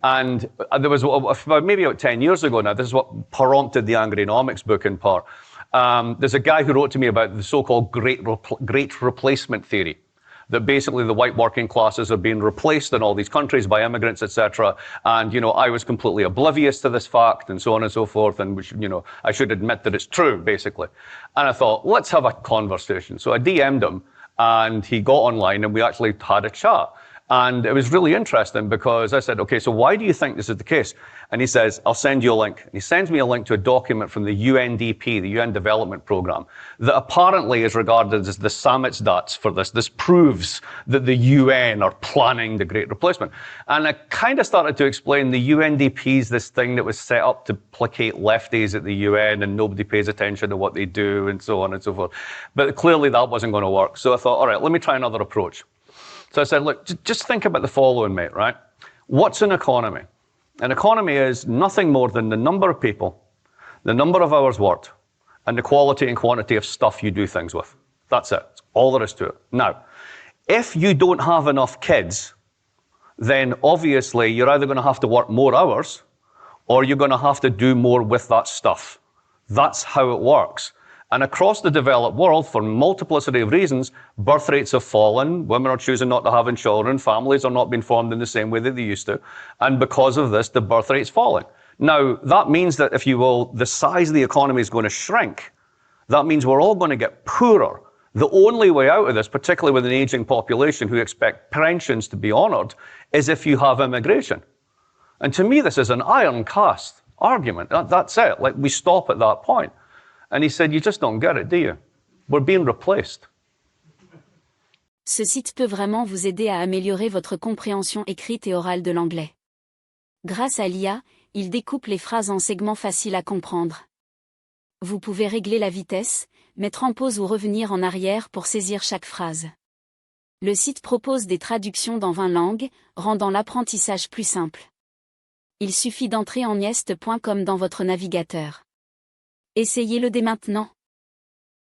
And there was, maybe about 10 years ago now, this is what prompted the Angrionomics book in part. There's a guy who wrote to me about the so-called great replacement theory, that basically the white working classes are being replaced in all these countries by immigrants, etc. And, I was completely oblivious to this fact and so on and so forth. And, I should admit that it's true, basically. And I thought, let's have a conversation. So I DM'd him and he got online and we actually had a chat. And it was really interesting because I said, okay, so why do you think this is the case? And he says, I'll send you a link. And he sends me a link to a document from the UNDP, the UN Development Programme, that apparently is regarded as the Samizdat for this. This proves that the UN are planning the Great Replacement. And I kind of started to explain the UNDP is this thing that was set up to placate lefties at the UN and nobody pays attention to what they do and so on and so forth. But clearly that wasn't going to work. So I thought, all right, let me try another approach. So I said, look, just think about the following, mate, right? What's an economy? An economy is nothing more than the number of people, the number of hours worked, and the quality and quantity of stuff you do things with. That's it. That's all there is to it. Now, if you don't have enough kids, then obviously you're either going to have to work more hours or you're going to have to do more with that stuff. That's how it works. And across the developed world, for multiplicity of reasons, birth rates have fallen, women are choosing not to have children, families are not being formed in the same way that they used to, and because of this, the birth rate's falling. Now, that means that, if you will, the size of the economy is going to shrink. That means we're all going to get poorer. The only way out of this, particularly with an aging population who expect pensions to be honoured, is if you have immigration. And to me, this is an iron-cast argument. That's it. Like, we stop at that point. And he said, you just don't get it, do you? We're being replaced. Ce site peut vraiment vous aider à améliorer votre compréhension écrite et orale de l'anglais. Grâce à l'IA, il découpe les phrases en segments faciles à comprendre. Vous pouvez régler la vitesse, mettre en pause ou revenir en arrière pour saisir chaque phrase. Le site propose des traductions dans 20 langues, rendant l'apprentissage plus simple. Il suffit d'entrer en nieste.com dans votre navigateur. Essayez-le dès maintenant.